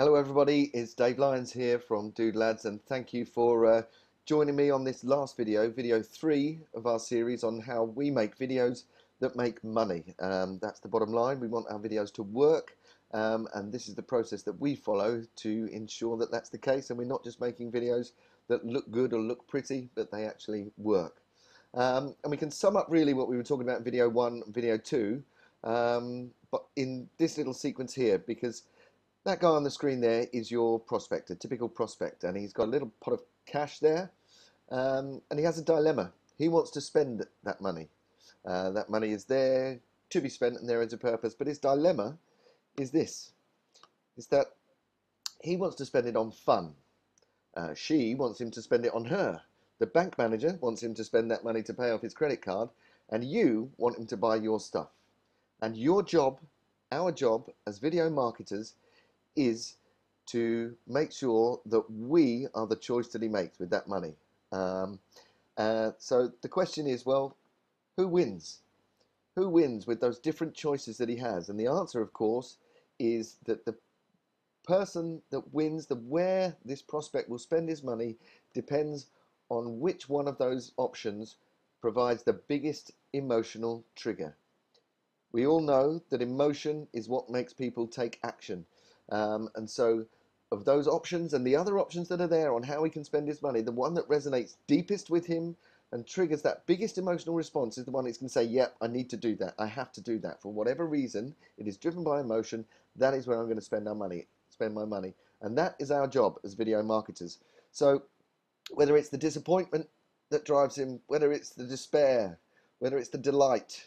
Hello everybody, it's Dave Lyons here from Doodle, and thank you for joining me on this last video 3 of our series on how we make videos that make money. That's the bottom line. We want our videos to work, and this is the process that we follow to ensure that that's the case, and we're not just making videos that look good or look pretty, but they actually work. And we can sum up really what we were talking about in video 1 and video 2, but in this little sequence here, because that guy on the screen there is your prospect, a typical prospect, and he's got a little pot of cash there, and he has a dilemma. He wants to spend that money. That money is there to be spent, and there is a purpose, but his dilemma is this, is that he wants to spend it on fun. She wants him to spend it on her. The bank manager wants him to spend that money to pay off his credit card, and you want him to buy your stuff. And your job, our job as video marketers, is to make sure that we are the choice that he makes with that money. So the question is, well, who wins? Who wins with those different choices that he has? And the answer, of course, is that the person that wins, where this prospect will spend his money, depends on which one of those options provides the biggest emotional trigger. We all know that emotion is what makes people take action. And so of those options and the other options that are there on how he can spend his money, the one that resonates deepest with him and triggers that biggest emotional response is the one that's going to say, yep, I need to do that. I have to do that. For whatever reason, it is driven by emotion. That is where I'm going to spend my money. And that is our job as video marketers. So whether it's the disappointment that drives him, whether it's the despair, whether it's the delight,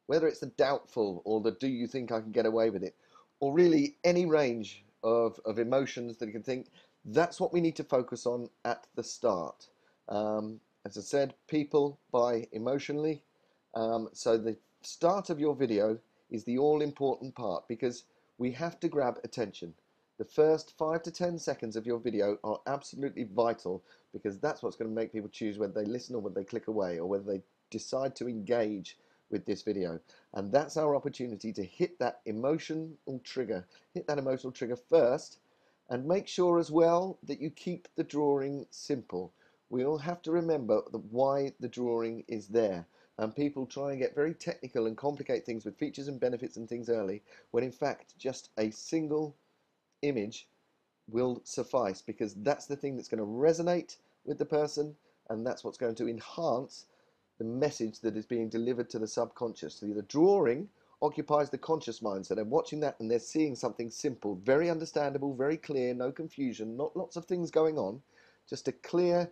whether it's the doubtful or the do you think I can get away with it, or really any range of emotions that you can think, that's what we need to focus on at the start. As I said, people buy emotionally, so the start of your video is the all-important part, because we have to grab attention. The first 5 to 10 seconds of your video are absolutely vital, because that's what's going to make people choose whether they listen or whether they click away or whether they decide to engage with this video. And that's our opportunity to hit that emotional trigger first, and make sure as well that you keep the drawing simple. We all have to remember why the drawing is there, and people try and get very technical and complicate things with features and benefits and things early, when in fact just a single image will suffice, because that's the thing that's going to resonate with the person, and that's what's going to enhance the message that is being delivered to the subconscious. So the drawing occupies the conscious mind, so they're watching that and they're seeing something simple, very understandable, very clear, no confusion, not lots of things going on, just a clear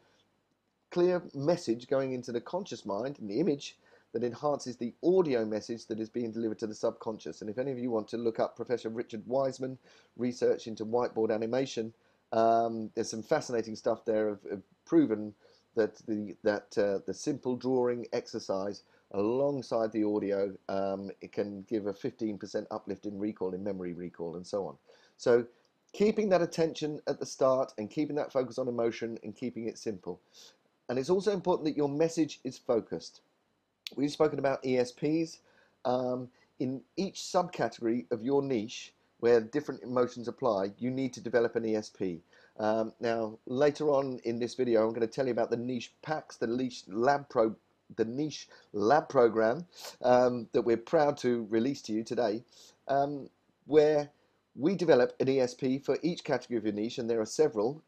message going into the conscious mind, and the image that enhances the audio message that is being delivered to the subconscious. And if any of you want to look up Professor Richard Wiseman research into whiteboard animation, there's some fascinating stuff there of proven that the simple drawing exercise alongside the audio, it can give a 15% uplift in recall, in memory recall, and so on. So keeping that attention at the start and keeping that focus on emotion and keeping it simple. And it's also important that your message is focused. We've spoken about ESPs. In each subcategory of your niche, where different emotions apply, you need to develop an ESP. Now, later on in this video, I'm going to tell you about the niche packs, the niche lab program that we're proud to release to you today, where we develop an ESP for each category of your niche, and there are several.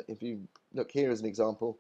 If you look here as an example,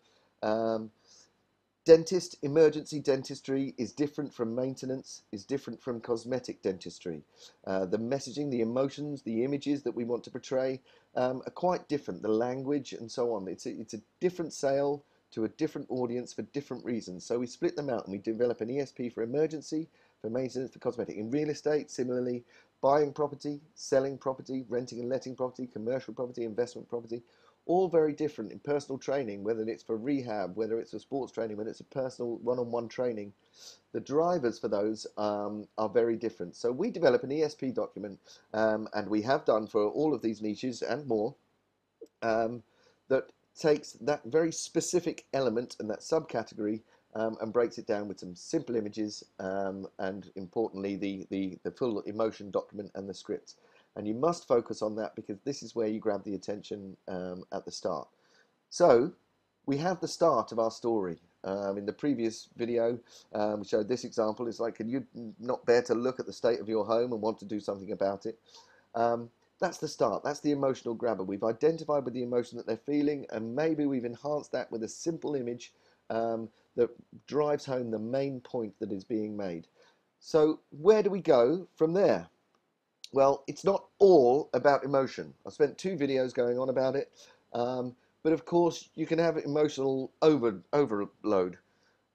dentist, emergency dentistry is different from maintenance, is different from cosmetic dentistry. The messaging, the emotions, the images that we want to portray are quite different, the language and so on. It's a different sale to a different audience for different reasons. So we split them out and we develop an ESP for emergency, for maintenance, for cosmetic. In real estate, similarly, buying property, selling property, renting and letting property, commercial property, investment property, all very different. In personal training, whether it's for rehab, whether it's for sports training, whether it's a personal one-on-one training, the drivers for those are very different. So we develop an ESP document, and we have done for all of these niches and more, that takes that very specific element and that subcategory and breaks it down with some simple images and importantly the full emotion document and the scripts. And you must focus on that because this is where you grab the attention at the start. So we have the start of our story. In the previous video, we showed this example. It's like, can you not bear to look at the state of your home and want to do something about it? That's the start. That's the emotional grabber. We've identified with the emotion that they're feeling, and maybe we've enhanced that with a simple image that drives home the main point that is being made. So where do we go from there? Well, it's not all about emotion. I spent 2 videos going on about it, but of course you can have emotional overload.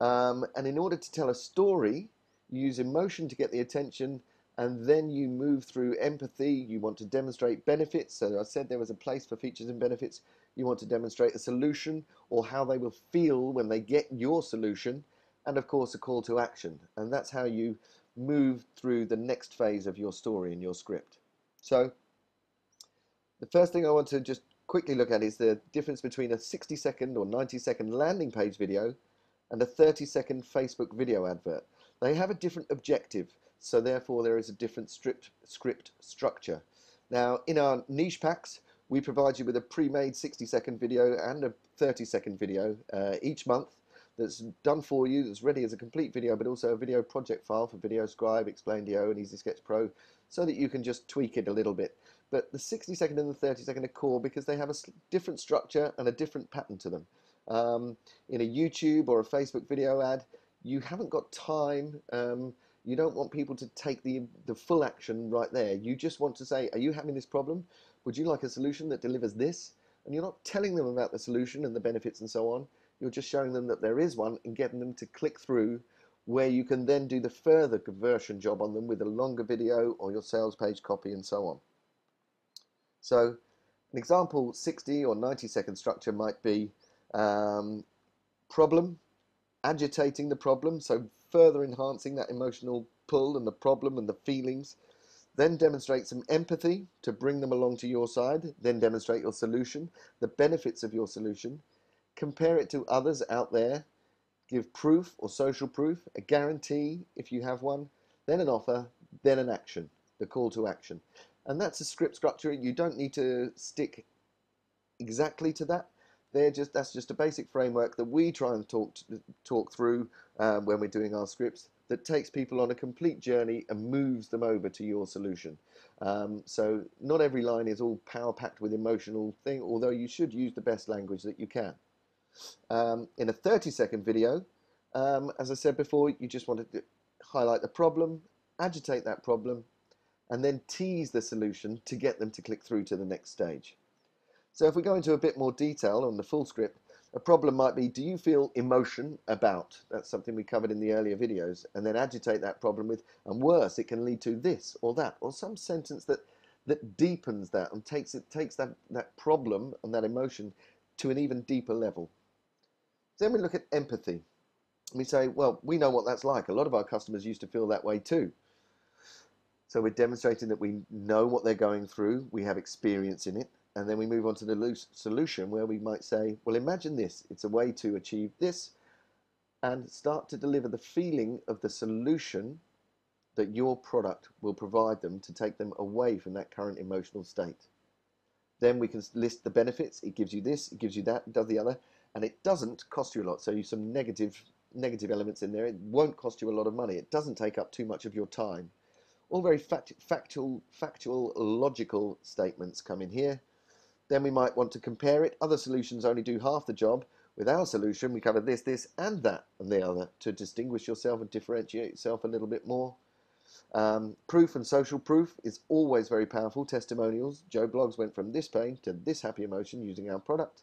And in order to tell a story, you use emotion to get the attention, and then you move through empathy. You want to demonstrate benefits. So I said there was a place for features and benefits. You want to demonstrate a solution or how they will feel when they get your solution, and of course a call to action. And that's how you move through the next phase of your story in your script. So the first thing I want to just quickly look at is the difference between a 60-second or 90-second landing page video and a 30-second Facebook video advert. They have a different objective, so therefore there is a different script structure. Now, in our niche packs, we provide you with a pre-made 60-second video and a 30-second video each month that's done for you, that's ready as a complete video, but also a video project file for VideoScribe, Explain.io, and Easy Sketch Pro, so that you can just tweak it a little bit. But the 60-second and the 30-second are core because they have a different structure and a different pattern to them. In a YouTube or a Facebook video ad, you haven't got time. You don't want people to take the full action right there. You just want to say, are you having this problem? Would you like a solution that delivers this? And you're not telling them about the solution and the benefits and so on. You're just showing them that there is one and getting them to click through, where you can then do the further conversion job on them with a longer video or your sales page copy and so on. So an example 60 or 90-second structure might be problem, agitating the problem, so further enhancing that emotional pull and the problem and the feelings. Then demonstrate some empathy to bring them along to your side. Then demonstrate your solution, the benefits of your solution. Compare it to others out there. Give proof or social proof, a guarantee if you have one, then an offer, then an action, the call to action. And that's a script structure. You don't need to stick exactly to that. That's just a basic framework that we try and talk through when we're doing our scripts, that takes people on a complete journey and moves them over to your solution. So not every line is all power-packed with emotional thing, although you should use the best language that you can. In a 30-second video, as I said before, you just want to highlight the problem, agitate that problem, and then tease the solution to get them to click through to the next stage. So if we go into a bit more detail on the full script, a problem might be, do you feel emotion about? That's something we covered in the earlier videos. And then agitate that problem with, and worse, it can lead to this or that, or some sentence that deepens that and takes that problem and that emotion to an even deeper level. Then we look at empathy. We say, well, we know what that's like. A lot of our customers used to feel that way too. So we're demonstrating that we know what they're going through, we have experience in it, and then we move on to the solution, where we might say, well, imagine this. It's a way to achieve this, and start to deliver the feeling of the solution that your product will provide them to take them away from that current emotional state. Then we can list the benefits. It gives you this, it gives you that, it does the other, and it doesn't cost you a lot. So you some negative elements in there. It won't cost you a lot of money. It doesn't take up too much of your time. All very factual, logical statements come in here. Then we might want to compare it. Other solutions only do half the job. With our solution, we cover this, and that, and the other, to distinguish yourself and differentiate yourself a little bit more. Proof and social proof is always very powerful. Testimonials. Joe Blogs went from this pain to this happy emotion using our product.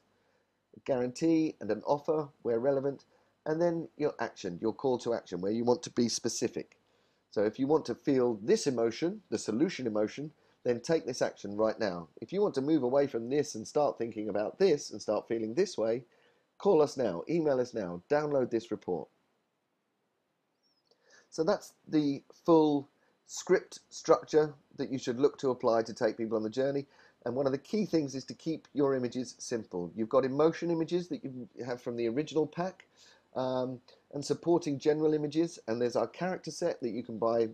A guarantee and an offer where relevant. And then your action, your call to action, where you want to be specific. So if you want to feel this emotion, the solution emotion, then take this action right now. If you want to move away from this and start thinking about this and start feeling this way, call us now, email us now, download this report. So that's the full script structure that you should look to apply to take people on the journey. And one of the key things is to keep your images simple. You've got emotion images that you have from the original pack, and supporting general images, and there's our character set that you can buy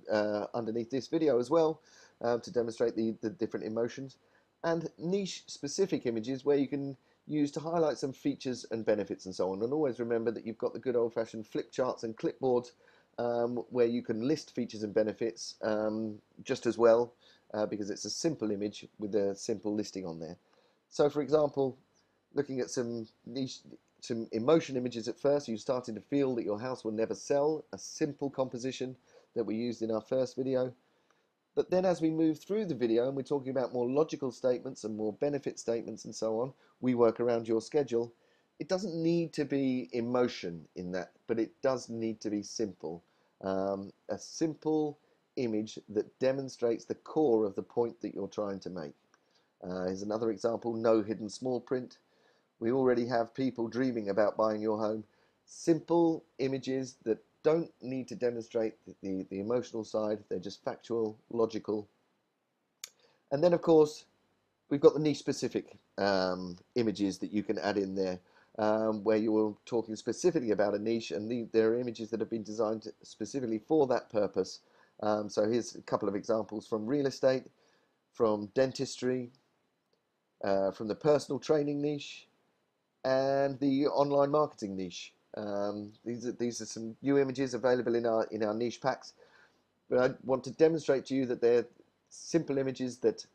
underneath this video as well. to demonstrate the different emotions, and niche specific images where you can use to highlight some features and benefits and so on. And always remember that you've got the good old-fashioned flip charts and clipboards where you can list features and benefits just as well, because it's a simple image with a simple listing on there. So for example, looking at some emotion images at first, you started to feel that your house will never sell, a simple composition that we used in our first video. But then as we move through the video and we're talking about more logical statements and more benefit statements and so on, we work around your schedule. It doesn't need to be emotion in that, but it does need to be simple. A simple image that demonstrates the core of the point that you're trying to make. Here's another example, no hidden small print. We already have people dreaming about buying your home. Simple images that don't need to demonstrate the emotional side. They're just factual, logical. And then, of course, we've got the niche specific images that you can add in there, where you're talking specifically about a niche, and there are images that have been designed specifically for that purpose. So here's a couple of examples from real estate, from dentistry, from the personal training niche, and the online marketing niche. These are some new images available in our niche packs, but I want to demonstrate to you that they're simple images that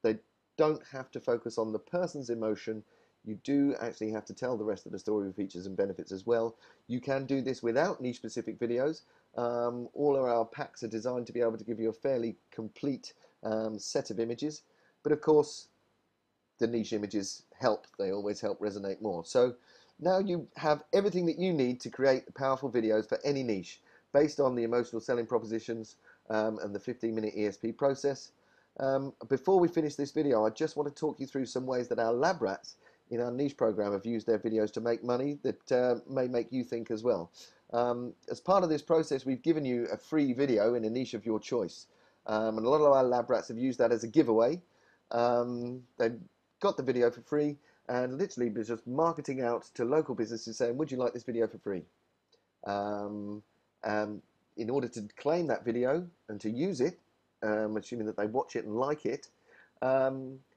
they don't have to focus on the person's emotion. You do actually have to tell the rest of the story with features and benefits as well. You can do this without niche specific videos. All of our packs are designed to be able to give you a fairly complete set of images, but of course the niche images help. They always help resonate more. So now you have everything that you need to create powerful videos for any niche based on the emotional selling propositions and the 15-minute ESP process. Before we finish this video, I just want to talk you through some ways that our lab rats in our niche program have used their videos to make money that may make you think as well. As part of this process, we've given you a free video in a niche of your choice. And a lot of our lab rats have used that as a giveaway. They've got the video for free and literally just marketing out to local businesses saying, would you like this video for free? In order to claim that video and to use it, assuming that they watch it and like it,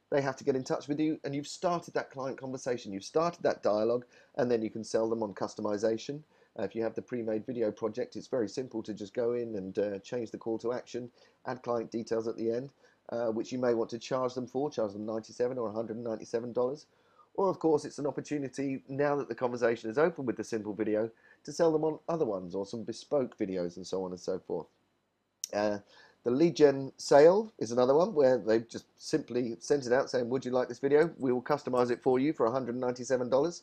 they have to get in touch with you, and you've started that client conversation, you've started that dialogue, and then you can sell them on customization. If you have the pre-made video project, it's very simple to just go in and change the call to action, add client details at the end, which you may want to charge them $97 or $197. Or of course, it's an opportunity, now that the conversation is open with the simple video, to sell them on other ones or some bespoke videos and so on and so forth. The lead gen sale is another one where they've just simply sent it out saying, would you like this video? We will customize it for you for $197.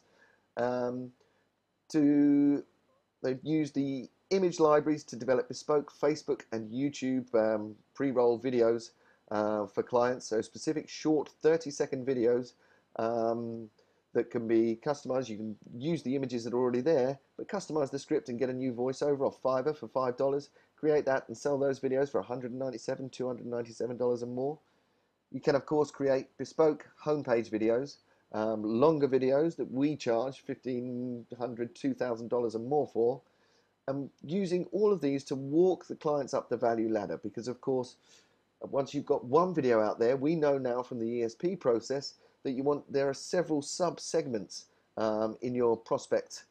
They've used the image libraries to develop bespoke Facebook and YouTube pre-roll videos for clients. So specific short 30-second videos that can be customized. You can use the images that are already there, but customize the script and get a new voiceover off Fiverr for $5. Create that and sell those videos for $197, $297 and more. You can of course create bespoke homepage videos, longer videos that we charge $1,500, $2,000 and more for, using all of these to walk the clients up the value ladder, because of course once you've got one video out there, we know now from the ESP process that there are several sub-segments in your prospect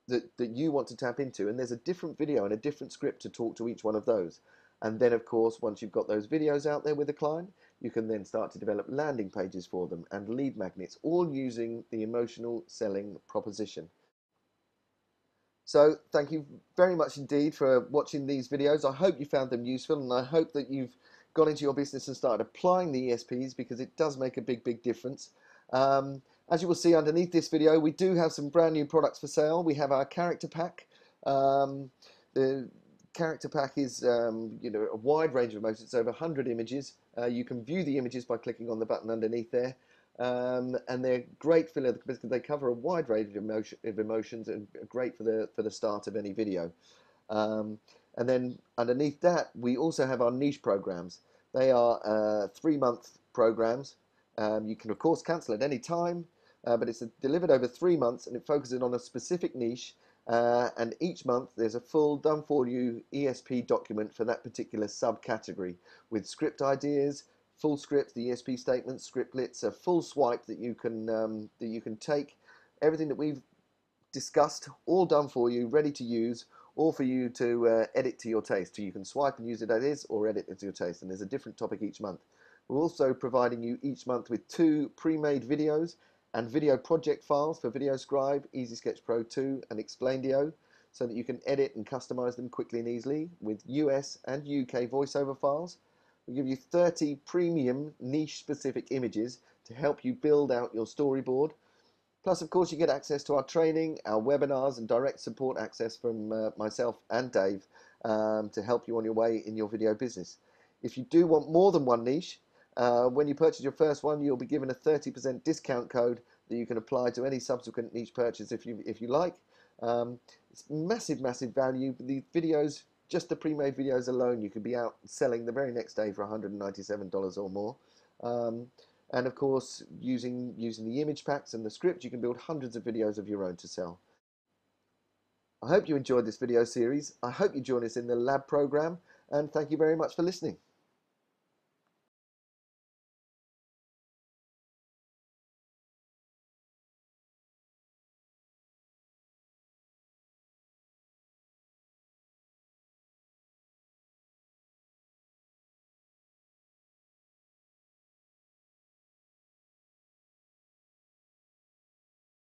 that you want to tap into, and there's a different video and a different script to talk to each one of those. And then of course, once you've got those videos out there with the client, you can then start to develop landing pages for them and lead magnets, all using the emotional selling proposition. So thank you very much indeed for watching these videos. I hope you found them useful, and I hope that you've gone into your business and started applying the ESPs, because it does make a big difference. As you will see underneath this video, we do have some brand new products for sale. We have our character pack. The character pack is a wide range of emotions. It's over 100 images. You can view the images by clicking on the button underneath there. And they're great because they cover a wide range of emotions, and are great for the start of any video. And then underneath that, we also have our niche programs. They are 3-month programs. You can of course cancel at any time, but it's delivered over 3 months, and it focuses on a specific niche. And each month there's a full done for you ESP document for that particular subcategory with script ideas, full scripts, the ESP statements, scriptlets, a full swipe that you can take, everything that we've discussed, all done for you, ready to use, all for you to edit to your taste. So you can swipe and use it as is or edit it to your taste. And there's a different topic each month. We're also providing you each month with 2 pre-made videos and video project files for VideoScribe, Easy Sketch Pro 2 and Explaindio, so that you can edit and customize them quickly and easily with US and UK voiceover files. We give you 30 premium niche specific images to help you build out your storyboard. Plus, of course, you get access to our training, our webinars, and direct support access from myself and Dave to help you on your way in your video business. If you do want more than one niche, when you purchase your first one, you'll be given a 30% discount code that you can apply to any subsequent niche purchase if you like. It's massive, massive value. The videos, just the pre-made videos alone, you could be out selling the very next day for $197 or more. And of course, using the image packs and the script, you can build hundreds of videos of your own to sell. I hope you enjoyed this video series. I hope you join us in the lab program, and thank you very much for listening.